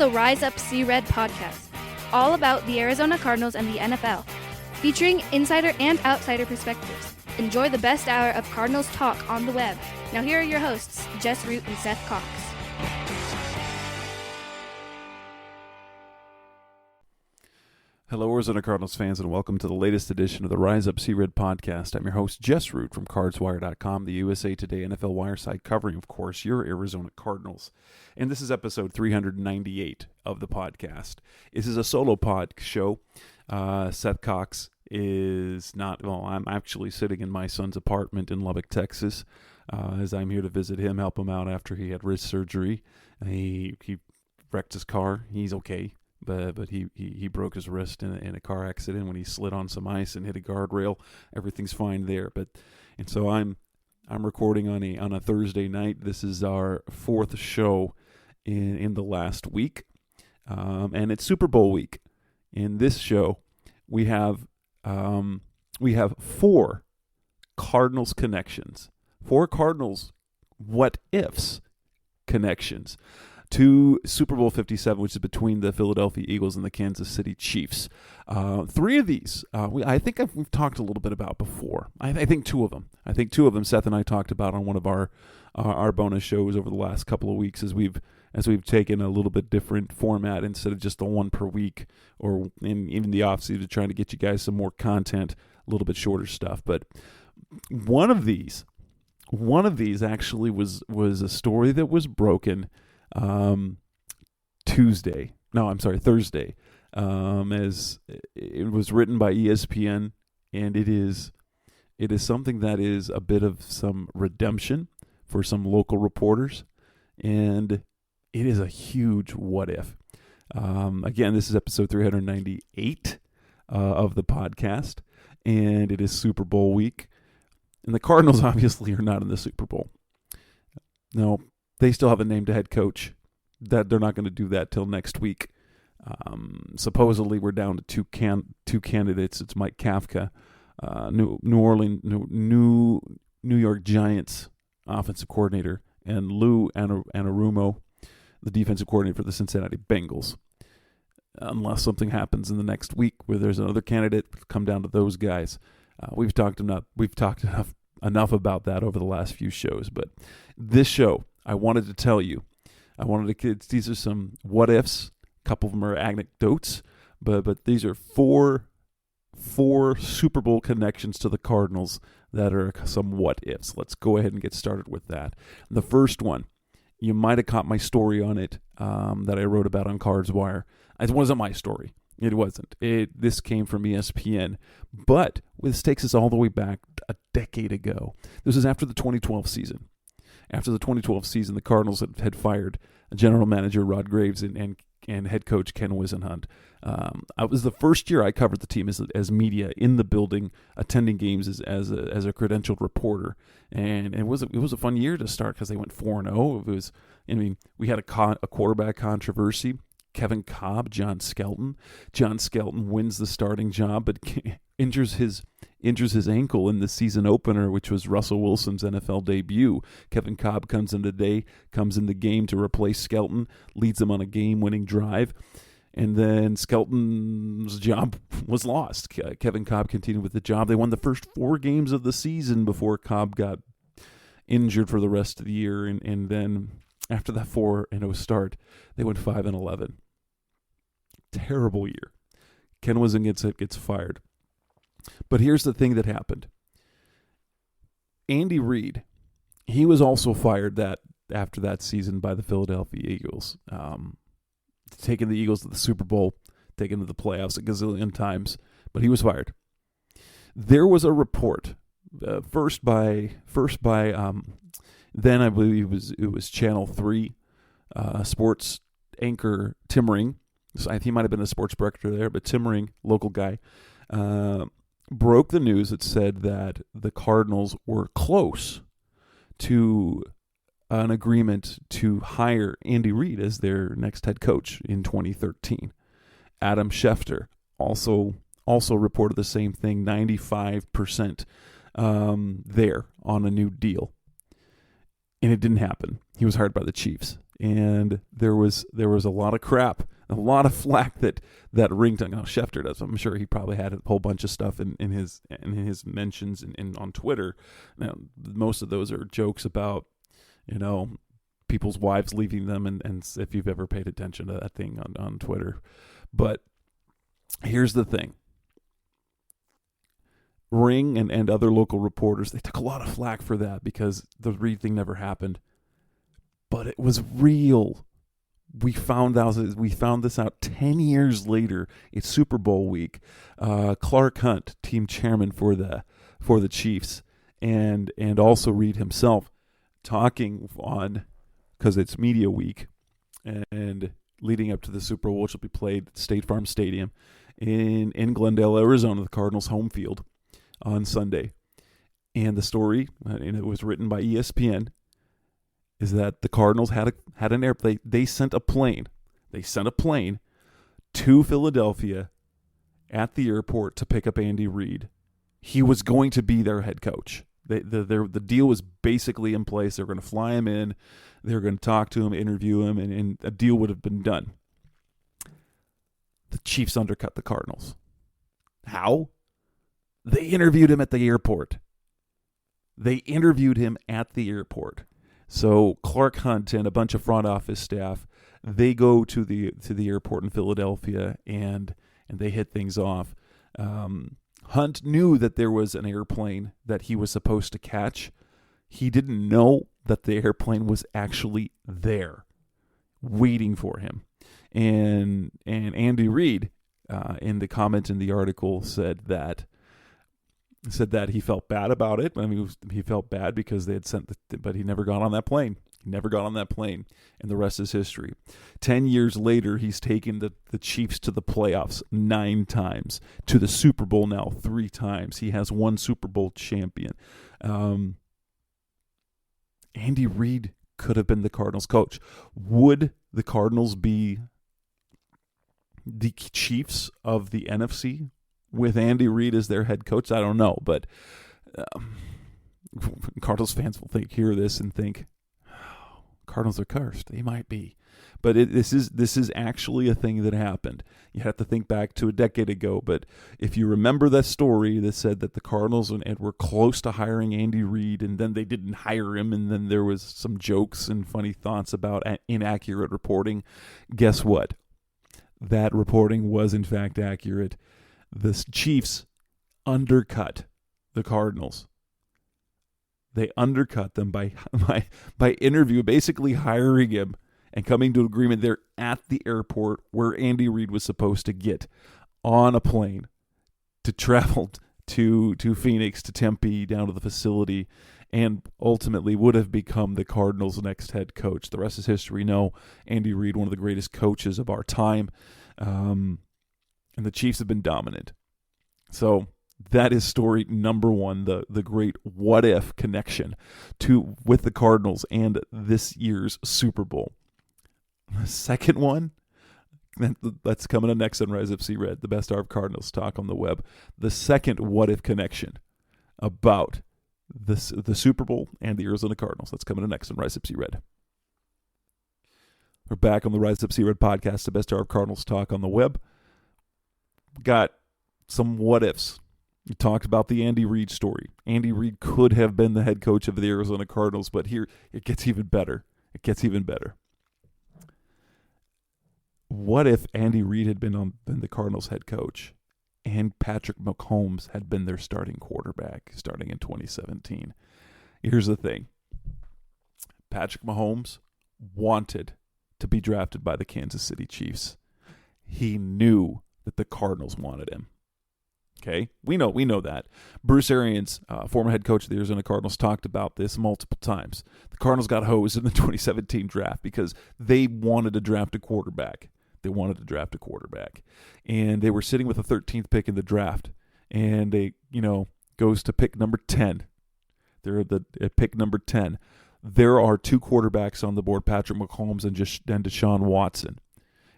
the Rise Up See Red podcast, all about the Arizona Cardinals and the NFL, featuring insider and outsider perspectives. Enjoy the best hour of Cardinals talk on the web. Now here are your hosts, Jess Root and Seth Cox. Hello, Arizona Cardinals fans, and welcome to the latest edition of the Rise Up See Red podcast. I'm your host, Jess Root from CardsWire.com, the USA Today NFL Wire site covering, of course, your Arizona Cardinals. And this is episode 398 of the podcast. This is a solo pod show. Seth Cox is not, well, I'm actually sitting in my son's apartment in Lubbock, Texas, as I'm here to visit him, help him out after he had wrist surgery. He wrecked his car. He's okay. But he broke his wrist in a car accident when he slid on some ice and hit a guardrail. Everything's fine there. And so I'm recording on a Thursday night. This is our fourth show in the last week, and it's Super Bowl week. In this show, we have four Cardinals connections, four Cardinals what ifs connections to Super Bowl 57, which is between the Philadelphia Eagles and the Kansas City Chiefs. Three of these, I think we've talked a little bit about before. I think two of them. Seth and I talked about on one of our bonus shows over the last couple of weeks as we've taken a little bit different format instead of just the one per week, or in the offseason trying to get you guys some more content, a little bit shorter stuff. But one of these actually was a story that was broken Thursday, as it was written by ESPN, and it is something that is a bit of some redemption for some local reporters, and it is a huge what if. Again, this is episode 398 of the podcast, and it is Super Bowl week, and the Cardinals obviously are not in the Super Bowl. No. They still haven't named a head coach. That they're not going to do that till next week. Supposedly, we're down to two candidates. It's Mike Kafka, New York Giants offensive coordinator, and Lou Anarumo, the defensive coordinator for the Cincinnati Bengals. Unless something happens in the next week where there's another candidate, come down to those guys. We've talked enough about that over the last few shows, but this show, I wanted to tell you. These are some what ifs. A couple of them are anecdotes, but these are four Super Bowl connections to the Cardinals that are some what ifs. Let's go ahead and get started with that. The first one, you might have caught my story on it that I wrote about on CardsWire. It wasn't my story. It wasn't. This came from ESPN, but this takes us all the way back a decade ago. This is after the 2012 season. After the 2012 season, the Cardinals had fired general manager Rod Graves and head coach Ken Whisenhunt. It was the first year I covered the team as media in the building, attending games as a credentialed reporter, and it was a fun year to start because they went 4-0. We had a quarterback controversy. Kevin Cobb, John Skelton. John Skelton wins the starting job, but injures his ankle in the season opener, which was Russell Wilson's NFL debut. Kevin Cobb comes in the game to replace Skelton, leads them on a game-winning drive, and then Skelton's job was lost. Kevin Cobb continued with the job. They won the first 4 games of the season before Cobb got injured for the rest of the year, and then after that 4-0 start, they went 5-11. Terrible year. Ken Whisenhunt gets fired. But here's the thing that happened. Andy Reid, he was also fired after that season by the Philadelphia Eagles, taking the Eagles to the Super Bowl, taking to the playoffs a gazillion times, but he was fired. There was a report, first by then I believe it was Channel 3 sports anchor Tim Ring. He might have been the sports director there, but Tim Ring, local guy, broke the news that said that the Cardinals were close to an agreement to hire Andy Reid as their next head coach in 2013. Adam Schefter also reported the same thing, 95% there on a new deal. And it didn't happen. He was hired by the Chiefs. and there was a lot of crap, a lot of flack that ringtone. Now Schefter does. I'm sure he probably had a whole bunch of stuff in his mentions and on Twitter. Now most of those are jokes about, people's wives leaving them, and if you've ever paid attention to that thing on Twitter. But here's the thing. Ring and other local reporters, they took a lot of flack for that because the Reed thing never happened. But it was real. We found this out 10 years later. It's Super Bowl week. Clark Hunt, team chairman for the Chiefs, and also Reed himself, talking on, because it's media week, and leading up to the Super Bowl, which will be played at State Farm Stadium in Glendale, Arizona, the Cardinals' home field, on Sunday. And the story, and it was written by ESPN, is that the Cardinals had an airplane. They sent a plane. They sent a plane to Philadelphia at the airport to pick up Andy Reid. He was going to be their head coach. The deal was basically in place. They were going to fly him in. They were going to talk to him, interview him, and a deal would have been done. The Chiefs undercut the Cardinals. How? They interviewed him at the airport. So Clark Hunt and a bunch of front office staff, they go to the airport in Philadelphia and they hit things off. Hunt knew that there was an airplane that he was supposed to catch. He didn't know that the airplane was actually there, waiting for him. And Andy Reid, in the comment in the article, said that he felt bad about it. I mean, he felt bad because they had but he never got on that plane. And the rest is history. 10 years later, he's taken the Chiefs to the playoffs 9 times, to the Super Bowl now 3 times. He has 1 Super Bowl champion. Andy Reid could have been the Cardinals coach. Would the Cardinals be the Chiefs of the NFC with Andy Reid as their head coach? I don't know, but Cardinals fans will hear this and think, oh, Cardinals are cursed. They might be. But this is actually a thing that happened. You have to think back to a decade ago, but if you remember that story that said that the Cardinals were close to hiring Andy Reid, and then they didn't hire him, and then there was some jokes and funny thoughts about inaccurate reporting, guess what? That reporting was in fact accurate. The Chiefs undercut the Cardinals. They undercut them by basically hiring him and coming to an agreement there at the airport where Andy Reid was supposed to get on a plane to travel to Phoenix, to Tempe, down to the facility, and ultimately would have become the Cardinals' next head coach. The rest is history. No, Andy Reid, one of the greatest coaches of our time, and the Chiefs have been dominant. So that is story number 1, the great what-if connection with the Cardinals and this year's Super Bowl. The second one, that's coming up next on Rise Up See Red, the best hour of Cardinals talk on the web. The second what-if connection about the Super Bowl and the Arizona Cardinals. That's coming up next on Rise Up See Red. We're back on the Rise Up See Red podcast, the best hour of Cardinals talk on the web. Got some what-ifs. We talked about the Andy Reid story. Andy Reid could have been the head coach of the Arizona Cardinals, but here it gets even better. What if Andy Reid had been the Cardinals head coach and Patrick Mahomes had been their starting quarterback starting in 2017? Here's the thing. Patrick Mahomes wanted to be drafted by the Kansas City Chiefs. He knew that the Cardinals wanted him. Okay, we know that. Bruce Arians, former head coach of the Arizona Cardinals, talked about this multiple times. The Cardinals got hosed in the 2017 draft because they wanted to draft a quarterback. And they were sitting with the 13th pick in the draft, and they, goes to pick number 10. They're at pick number 10. There are 2 quarterbacks on the board, Patrick Mahomes and Deshaun Watson.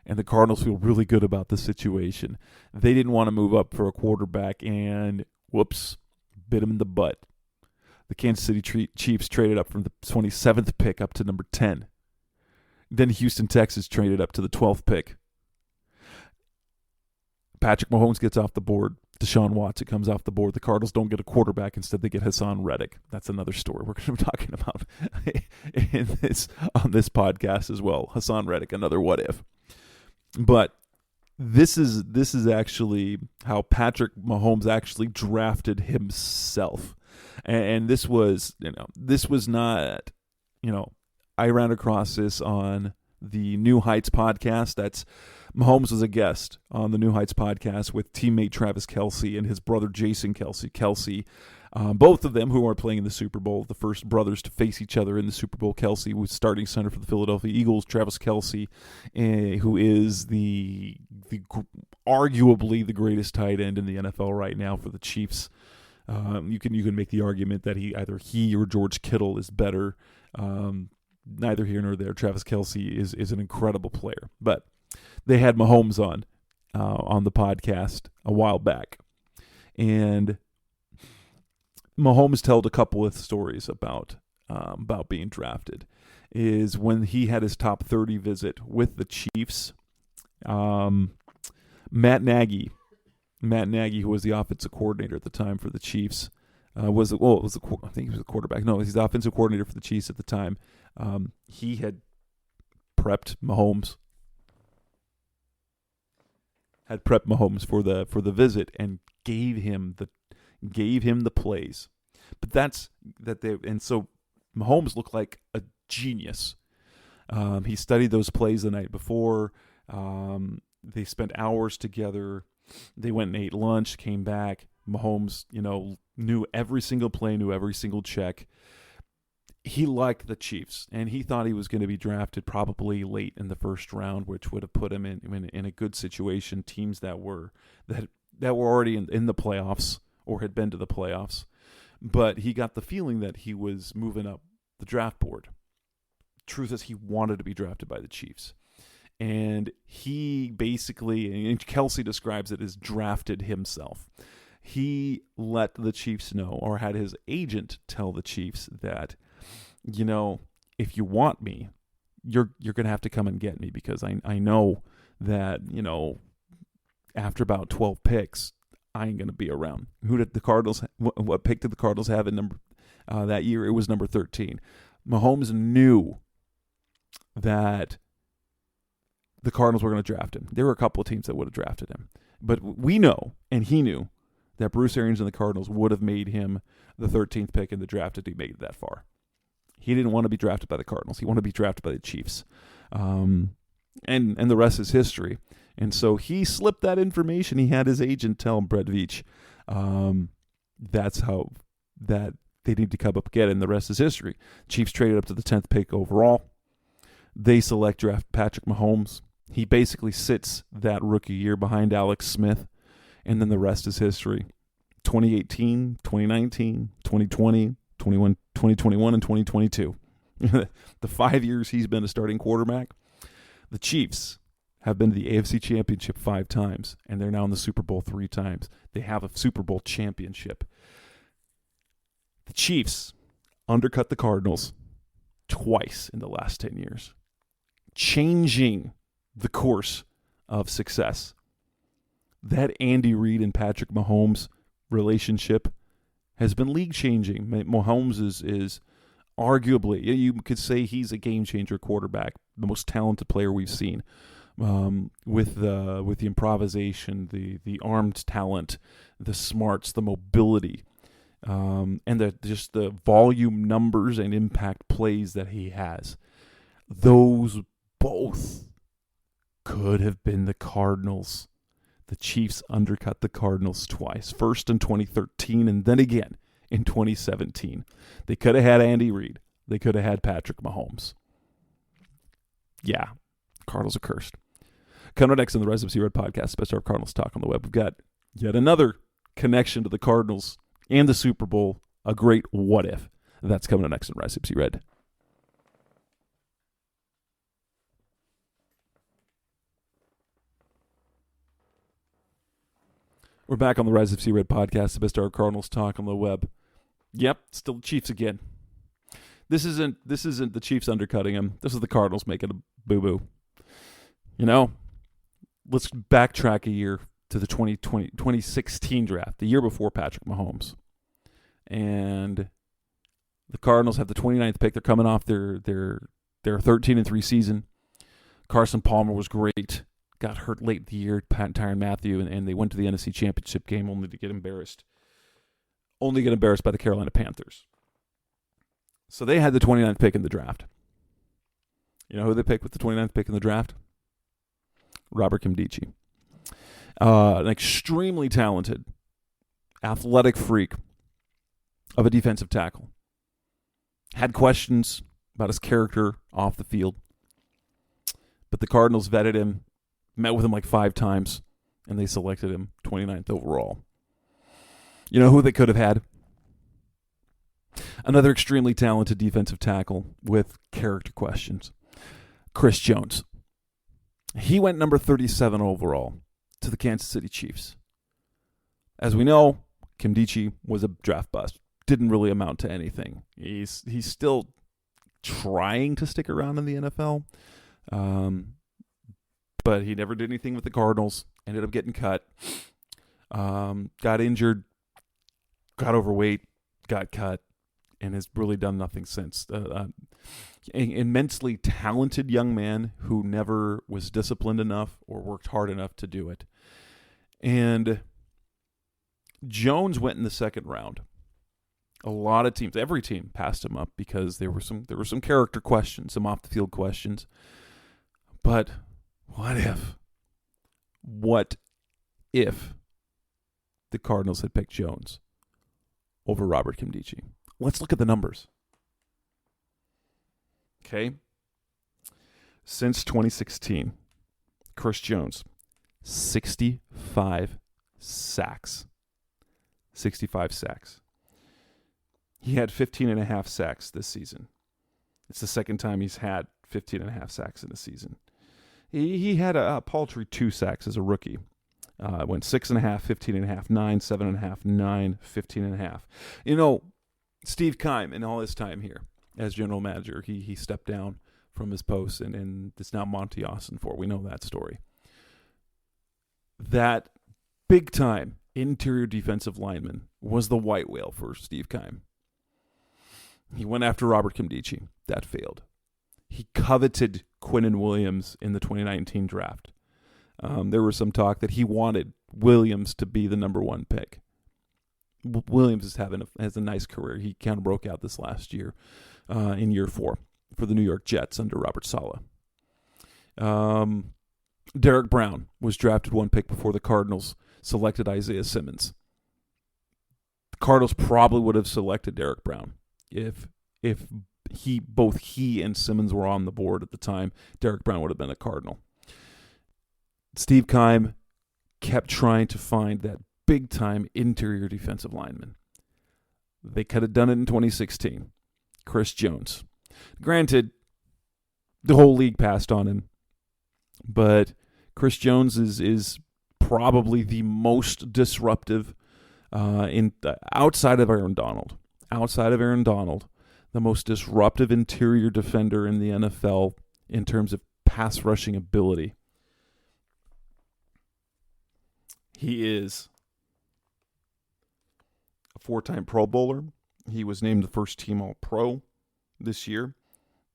And the Cardinals feel really good about the situation. They didn't want to move up for a quarterback, and whoops, bit him in the butt. The Kansas City Chiefs traded up from the 27th pick up to number 10. Then Houston, Texas traded up to the 12th pick. Patrick Mahomes gets off the board. Deshaun Watson comes off the board. The Cardinals don't get a quarterback. Instead, they get Hassan Reddick. That's another story we're going to be talking about on this podcast as well. Hassan Reddick, another what if. But this is actually how Patrick Mahomes actually drafted himself. And this was not, I ran across this on the New Heights podcast. Mahomes was a guest on the New Heights podcast with teammate Travis Kelce and his brother Jason Kelce. Both of them who are playing in the Super Bowl, the first brothers to face each other in the Super Bowl. Kelce was starting center for the Philadelphia Eagles. Travis Kelce, who is the arguably the greatest tight end in the NFL right now for the Chiefs. You can make the argument that either he or George Kittle is better. Neither here nor there. Travis Kelce is an incredible player, but they had Mahomes on the podcast a while back, and Mahomes told a couple of stories about being drafted. Is when he had his top 30 visit with the Chiefs. Matt Nagy, who was the offensive coordinator at the time for the Chiefs, I think he was the quarterback. No, he's the offensive coordinator for the Chiefs at the time. He had prepped Mahomes for the visit and gave him the plays. But so Mahomes looked like a genius. He studied those plays the night before. They spent hours together. They went and ate lunch, came back. Mahomes, knew every single play, knew every single check. He liked the Chiefs, and he thought he was going to be drafted probably late in the first round, which would have put him in a good situation. Teams that were already in the playoffs or had been to the playoffs, but he got the feeling that he was moving up the draft board. Truth is, he wanted to be drafted by the Chiefs, and he basically, and Kelce describes it as drafted himself. He let the Chiefs know, or had his agent tell the Chiefs that, if you want me, you're going to have to come and get me, because I know that, after about 12 picks, I ain't going to be around. Who did the Cardinals, what pick did the Cardinals have in that year? It was number 13. Mahomes knew that the Cardinals were going to draft him. There were a couple of teams that would have drafted him. But we know, and he knew, that Bruce Arians and the Cardinals would have made him the 13th pick in the draft if he made it that far. He didn't want to be drafted by the Cardinals. He wanted to be drafted by the Chiefs. And the rest is history. And so he slipped that information. He had his agent tell him, Brett Veach, that's how that they need to come up again, and the rest is history. Chiefs traded up to the 10th pick overall. They select draft Patrick Mahomes. He basically sits that rookie year behind Alex Smith, and then the rest is history. 2018, 2019, 2020, 2021, and 2022. The 5 years he's been a starting quarterback. The Chiefs have been to the AFC Championship 5 times, and they're now in the Super Bowl 3 times. They have a Super Bowl championship. The Chiefs undercut the Cardinals twice in the last 10 years, changing the course of success. That Andy Reid and Patrick Mahomes relationship has been league-changing. Mahomes is arguably, you could say he's a game-changer quarterback, the most talented player we've seen, with the improvisation, the armed talent, the smarts, the mobility, and the volume numbers and impact plays that he has. Those both could have been the Cardinals. The Chiefs undercut the Cardinals twice, first in 2013 and then again in 2017. They could have had Andy Reid. They could have had Patrick Mahomes. Yeah, Cardinals are cursed. Coming up next on the Rise Up See Red podcast, Special Cardinals Talk on the Web, we've got yet another connection to the Cardinals and the Super Bowl, a great what if. That's coming up next on Rise Up See Red. We're back on the Rise of C Red podcast, the best our Cardinals talk on the web. Yep, still the Chiefs again. This isn't the Chiefs undercutting him. This is the Cardinals making a boo-boo. You know, let's backtrack a year to the 2016 draft, the year before Patrick Mahomes. And the Cardinals have the 29th pick. They're coming off their 13-3 season. Carson Palmer was great. Got hurt late in the year, Tyrann Mathieu, and they went to the NFC Championship game only to get embarrassed. Only get embarrassed by the Carolina Panthers. So they had the 29th pick in the draft. You know who they picked with the 29th pick in the draft? Robert Nkemdiche. An extremely talented, athletic freak of a defensive tackle. Had questions about his character off the field. But the Cardinals vetted him, met with him like 5 times, and they selected him 29th overall. You know who they could have had? Another extremely talented defensive tackle with character questions. Chris Jones. He went number 37 overall to the Kansas City Chiefs. As we know, Nkemdiche was a draft bust. Didn't really amount to anything. He's still trying to stick around in the NFL. But he never did anything with the Cardinals. Ended up getting cut. Got injured. Got overweight. Got cut. And has really done nothing since. An immensely talented young man who never was disciplined enough or worked hard enough to do it. And Jones went in the second round. A lot of teams, every team passed him up because there were some character questions, some off the field questions. But what if the Cardinals had picked Jones over Robert Nkemdiche? Let's look at the numbers. Okay. Since 2016, Chris Jones, 65 sacks. 65 sacks. He had 15.5 sacks this season. It's the second time he's had 15.5 sacks in a season. He had a paltry 2 sacks as a rookie. Went 6.5, 15.5, 9, 7.5, 9, 15.5. You know, Steve Keim, in all his time here as general manager, he stepped down from his post, and it's now Monty Austin. We know that story. That big-time interior defensive lineman was the white whale for Steve Keim. He went after Robert Nkemdiche. That failed. He coveted Quinnen Williams in the 2019 draft. There was some talk that he wanted Williams to be the number 1 pick. Williams has a nice career. He kind of broke out this last year in year 4 for the New York Jets under Robert Saleh. Derek Brown was drafted 1 pick before the Cardinals selected Isaiah Simmons. The Cardinals probably would have selected Derek Brown if both he and Simmons were on the board at the time. Derek Brown would have been a Cardinal. Steve Keim kept trying to find that big-time interior defensive lineman. They could have done it in 2016. Chris Jones. Granted, the whole league passed on him, but Chris Jones is probably the most disruptive outside of Aaron Donald. Outside of Aaron Donald, the most disruptive interior defender in the NFL in terms of pass rushing ability. He is a 4-time Pro Bowler. He was named the first team All-Pro this year.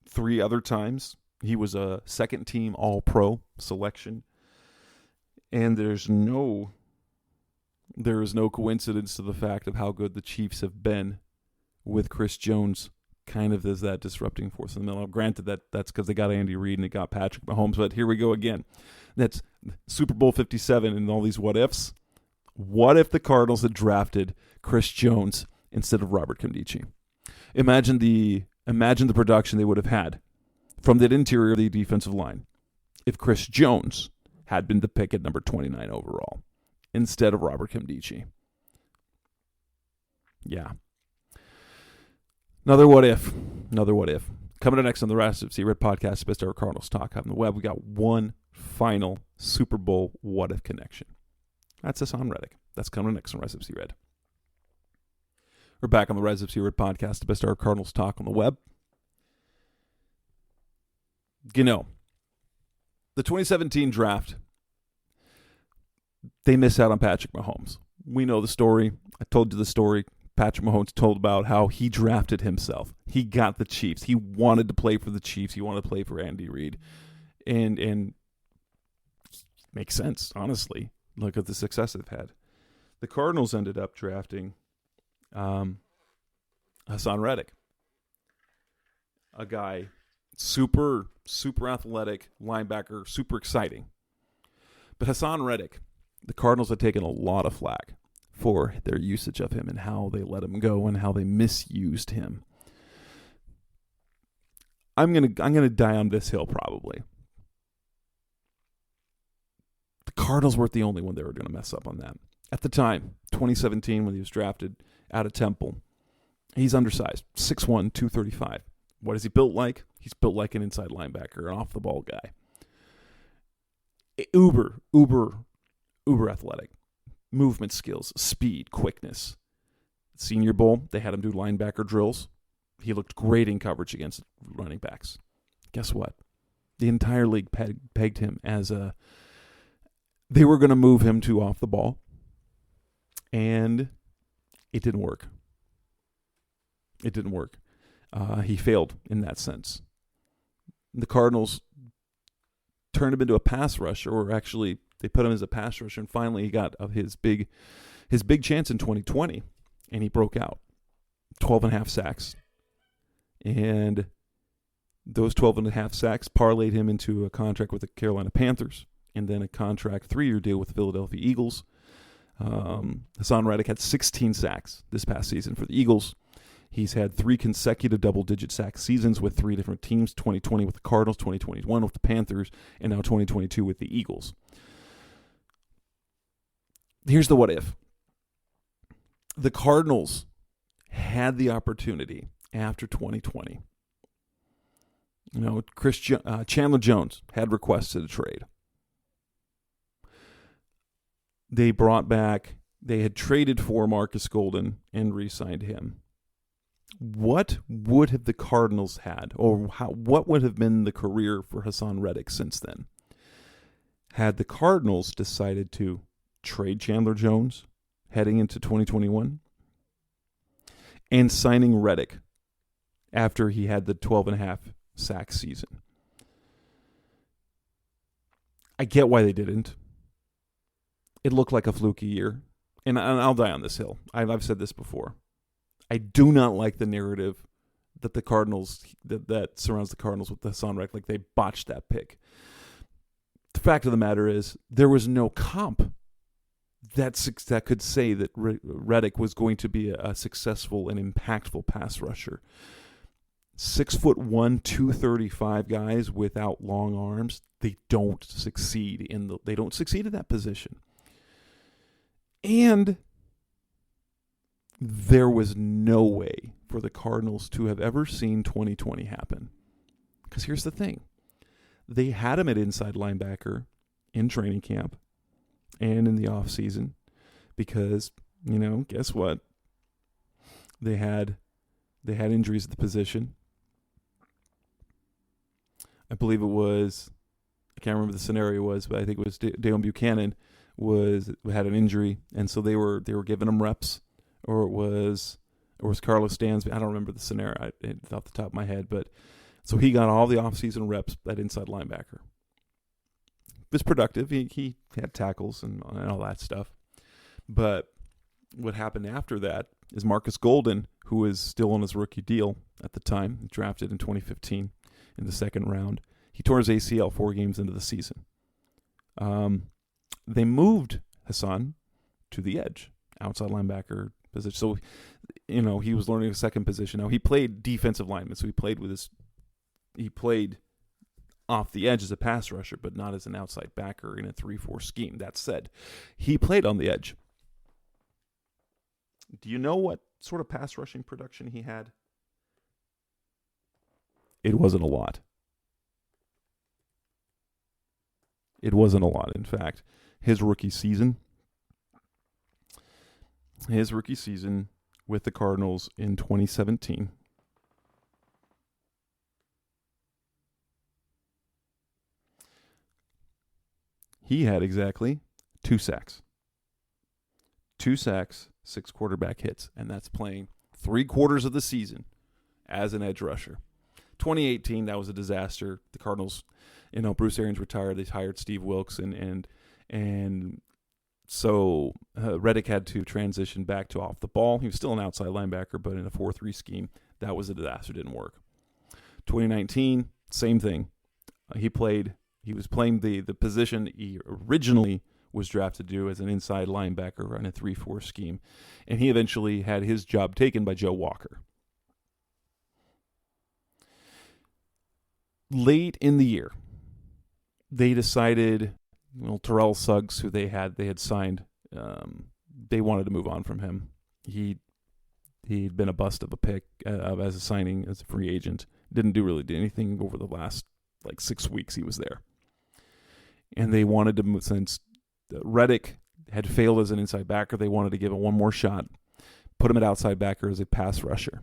3 other times. He was a second-team All-Pro selection. And there is no coincidence to the fact of how good the Chiefs have been with Chris Jones kind of as that disrupting force in the middle. Granted, that's because they got Andy Reid and they got Patrick Mahomes, but here we go again. That's Super Bowl 57 and all these what-ifs. What if the Cardinals had drafted Chris Jones instead of Robert Nkemdiche? Imagine the production they would have had from that interior of the defensive line if Chris Jones had been the pick at number 29 overall instead of Robert Nkemdiche. Yeah. Another what if. Coming up next on the Rest of Red Podcast, Best Ever Cardinals Talk on the web, we got one final Super Bowl what if connection. That's Hassan Reddick. That's coming next on Rest of Red. We're back on the Rest of Red Podcast, the Best Ever Cardinals Talk on the web. You know, the 2017 draft, they miss out on Patrick Mahomes. We know the story. I told you the story. Patrick Mahomes told about how he drafted himself. He got the Chiefs. He wanted to play for the Chiefs. He wanted to play for Andy Reid. And makes sense, honestly. Look at the success they've had. The Cardinals ended up drafting Hassan Reddick, a guy super athletic linebacker, super exciting. But Hassan Reddick, the Cardinals had taken a lot of flack for their usage of him and how they let him go and how they misused him. I'm gonna die on this hill probably. The Cardinals weren't the only one they were going to mess up on that. At the time, 2017, when he was drafted out of Temple, he's undersized, 6'1", 235. What is he built like? He's built like an inside linebacker, an off-the-ball guy. Uber athletic. Movement skills, speed, quickness. Senior Bowl, they had him do linebacker drills. He looked great in coverage against running backs. Guess what? The entire league pegged him as a... They were going to move him to off the ball, and it didn't work. It didn't work. He failed in that sense. The Cardinals turned him into a pass rusher, or actually they put him as a pass rusher, and finally he got his big chance in 2020, and he broke out. 12.5 sacks. And those 12.5 sacks parlayed him into a contract with the Carolina Panthers, and then a contract 3-year deal with the Philadelphia Eagles. Hassan Reddick had 16 sacks this past season for the Eagles. He's had 3 consecutive double-digit sack seasons with 3 different teams, 2020 with the Cardinals, 2021 with the Panthers, and now 2022 with the Eagles. Here's the what if. The Cardinals had the opportunity after 2020. You know, Chandler Jones had requested a trade. They had traded for Marcus Golden and re-signed him. What would have the Cardinals had, or what would have been the career for Hassan Reddick since then? Had the Cardinals decided to trade Chandler Jones heading into 2021 and signing Reddick after he had the 12.5 sack season? I get why they didn't. It looked like a fluky year, and I'll die on this hill. I've said this before. I do not like the narrative that the Cardinals that surrounds the Cardinals with Hassan Reddick, like they botched that pick. The fact of the matter is, there was no comp that could say that Reddick was going to be a successful and impactful pass rusher. 6'1", 235 guys without long arms, they don't succeed in that position. And there was no way for the Cardinals to have ever seen 2020 happen. Because here's the thing. They had him at inside linebacker in training camp and in the offseason because, guess what? They had injuries at the position. I believe it was, I can't remember the scenario was, but I think it was Dale Buchanan had an injury, and so they were giving him reps, or it was Carlos Dansby. I don't remember the scenario off the top of my head, but so he got all the offseason reps at inside linebacker. It was productive. He had tackles and all that stuff. But what happened after that is Marcus Golden, who was still on his rookie deal at the time, drafted in 2015 in the second round, he tore his ACL 4 games into the season. They moved Hassan to the edge, outside linebacker position. So, he was learning a second position. Now, he played defensive lineman, so he played off the edge as a pass rusher, but not as an outside backer in a 3-4 scheme. That said, he played on the edge. Do you know what sort of pass rushing production he had? It wasn't a lot. It wasn't a lot, in fact. His rookie season with the Cardinals in 2017, He had exactly 2 sacks. 2 sacks, 6 quarterback hits, and that's playing 3/4 of the season as an edge rusher. 2018, that was a disaster. The Cardinals, Bruce Arians retired. They hired Steve Wilkes, and so Reddick had to transition back to off the ball. He was still an outside linebacker, but in a 4-3 scheme, that was a disaster. Didn't work. 2019, same thing. He was playing the position he originally was drafted to do as an inside linebacker in a 3-4 scheme, and he eventually had his job taken by Joe Walker. Late in the year, they decided, Terrell Suggs, who they had signed, they wanted to move on from him. He'd been a bust of a pick as a signing, as a free agent. Didn't do anything over the last 6 weeks he was there. And they wanted to move, since Reddick had failed as an inside backer, they wanted to give him one more shot, put him at outside backer as a pass rusher.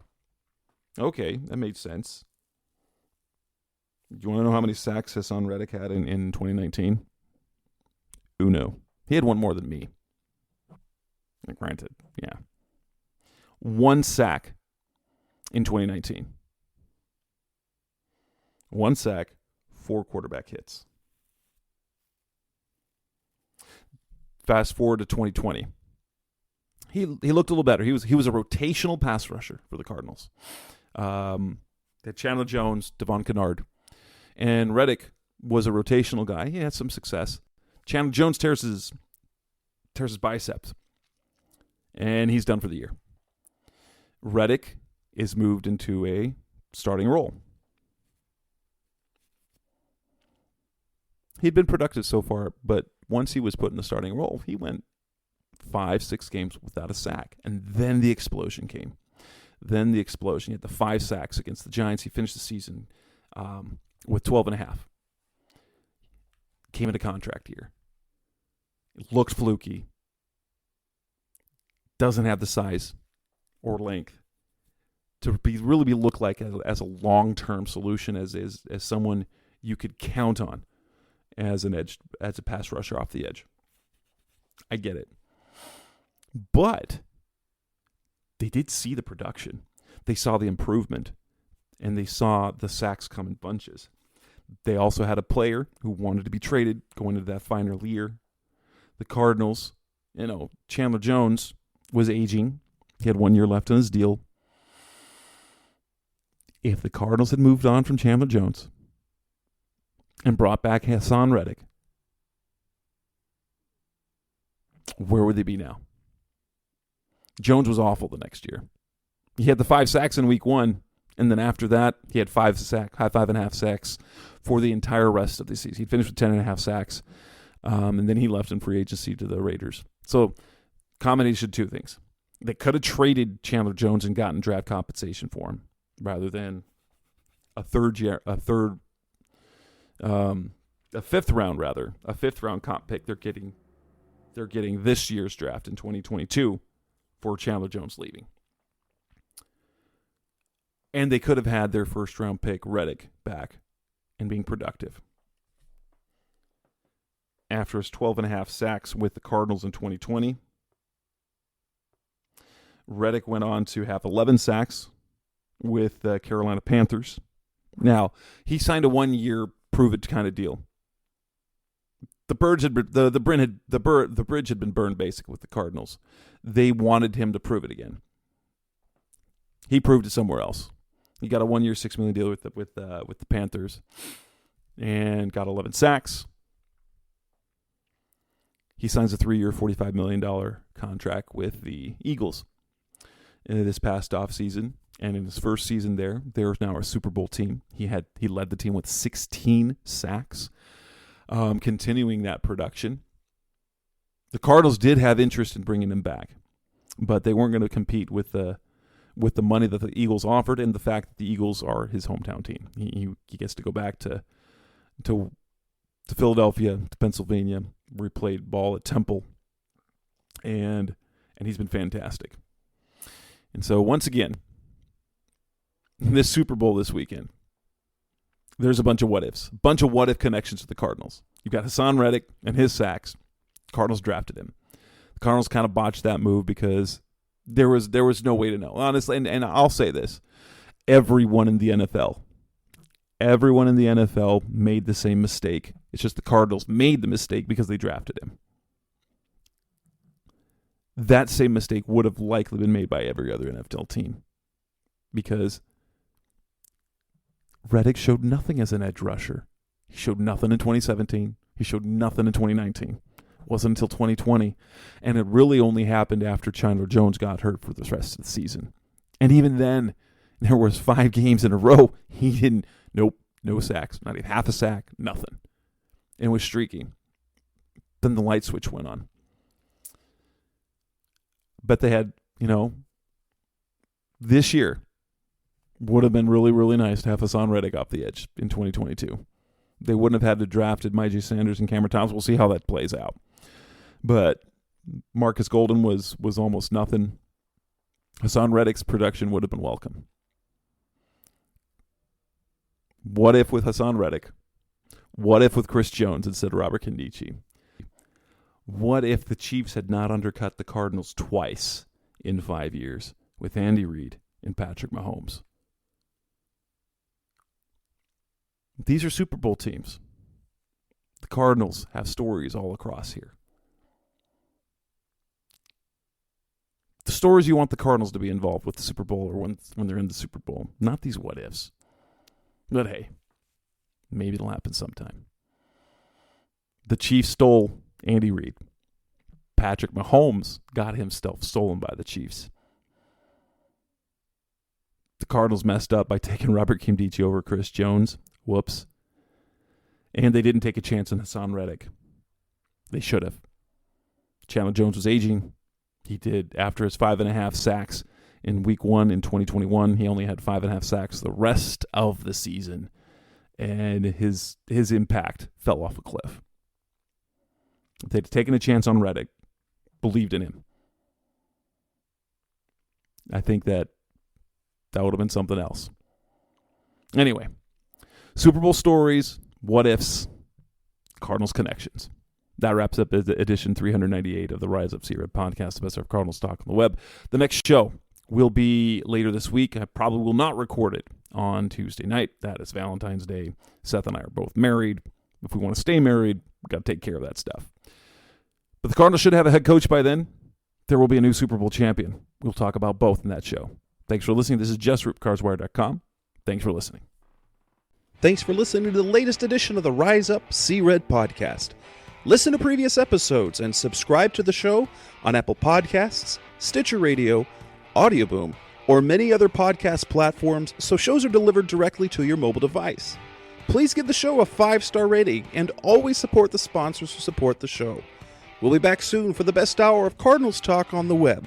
Okay, that made sense. Do you want to know how many sacks Hassan Reddick had in 2019? Uno. He had one more than me. Granted, yeah. 1 sack in 2019. 1 sack, 4 quarterback hits. Fast forward to 2020. He looked a little better. He was a rotational pass rusher for the Cardinals. They had Chandler Jones, Devon Kennard. And Reddick was a rotational guy. He had some success. Chandler Jones tears his biceps, and he's done for the year. Reddick is moved into a starting role. He'd been productive so far, but once he was put in the starting role, he went 5-6 games without a sack, and then the explosion came. He had the 5 sacks against the Giants. He finished the season with 12.5. Came into contract year. It looked fluky. Doesn't have the size or length to really look like as a long-term solution, as someone you could count on as a pass rusher off the edge. I get it. But they did see the production. They saw the improvement, and they saw the sacks come in bunches. They also had a player who wanted to be traded going into that final year. The Cardinals, Chandler Jones was aging. He had 1 year left on his deal. If the Cardinals had moved on from Chandler Jones and brought back Hassan Reddick, where would they be now? Jones was awful the next year. He had the 5 sacks in week 1, and then after that, he had 5.5 sacks for the entire rest of the season. He finished with 10.5 sacks, and then he left in free agency to the Raiders. So, combination of 2 things. They could have traded Chandler Jones and gotten draft compensation for him, rather than a fifth round comp pick. They're getting this year's draft in 2022 for Chandler Jones leaving. And they could have had their first round pick, Reddick, back and being productive. After his 12.5 sacks with the Cardinals in 2020, Reddick went on to have 11 sacks with the Carolina Panthers. Now, he signed a 1-year prove-it kind of deal. The bridge had been burned basically with the Cardinals. They wanted him to prove it again. He proved it somewhere else. He got a 1-year, $6 million deal with the Panthers, and got 11 sacks. He signs a 3-year, $45 million contract with the Eagles this past offseason. And in his first season there, they're now a Super Bowl team. He led the team with 16 sacks, continuing that production. The Cardinals did have interest in bringing him back, but they weren't going to compete with the money that the Eagles offered, and the fact that the Eagles are his hometown team. He gets to go back to Philadelphia, to Pennsylvania, where he played ball at Temple, and he's been fantastic. And so once again, this Super Bowl this weekend, there's a bunch of what-ifs, connections to the Cardinals. You've got Hassan Reddick and his sacks. Cardinals drafted him. The Cardinals kind of botched that move because there was no way to know. Honestly, and I'll say this. Everyone in the NFL made the same mistake. It's just the Cardinals made the mistake because they drafted him. That same mistake would have likely been made by every other NFL team because Reddick showed nothing as an edge rusher. He showed nothing in 2017. He showed nothing in 2019. It wasn't until 2020. And it really only happened after Chandler Jones got hurt for the rest of the season. And even then, there was 5 games in a row. He didn't, no sacks, not even half a sack, nothing. And was streaking. Then the light switch went on. But they had, this year would have been really, really nice to have Hassan Reddick off the edge in 2022. They wouldn't have had to drafted Myjai Sanders and Cameron Thomas. We'll see how that plays out. But Marcus Golden was almost nothing. Hassan Reddick's production would have been welcome. What if with Hassan Reddick? What if with Chris Jones instead of Robert Nkemdiche? What if the Chiefs had not undercut the Cardinals twice in 5 years with Andy Reid and Patrick Mahomes? These are Super Bowl teams. The Cardinals have stories all across here. The stories you want the Cardinals to be involved with the Super Bowl or when they're in the Super Bowl, not these what-ifs. But hey, maybe it'll happen sometime. The Chiefs stole Andy Reid. Patrick Mahomes got himself stolen by the Chiefs. The Cardinals messed up by taking Robert Nkemdiche over Chris Jones. Whoops. And they didn't take a chance on Hassan Reddick. They should have. Chandler Jones was aging. He did, after his 5.5 sacks in week 1 in 2021, he only had 5.5 sacks the rest of the season. And his impact fell off a cliff. If they'd taken a chance on Reddick, believed in him, I think that would have been something else. Anyway, Super Bowl stories, what-ifs, Cardinals connections. That wraps up edition 398 of the Rise Up See Red podcast, the best of Cardinals talk on the web. The next show will be later this week. I probably will not record it on Tuesday night. That is Valentine's Day. Seth and I are both married. If we want to stay married, we've got to take care of that stuff. But the Cardinals should have a head coach by then. There will be a new Super Bowl champion. We'll talk about both in that show. Thanks for listening. This is Jess, RootCarsWire.com. Thanks for listening. Thanks for listening to the latest edition of the Rise Up See Red podcast. Listen to previous episodes and subscribe to the show on Apple Podcasts, Stitcher Radio, Audioboom, or many other podcast platforms so shows are delivered directly to your mobile device. Please give the show a 5-star rating and always support the sponsors who support the show. We'll be back soon for the best hour of Cardinals talk on the web.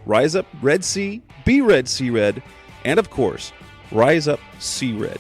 Rise up, Red Sea, be Red, See Red, and of course, Rise Up, See Red.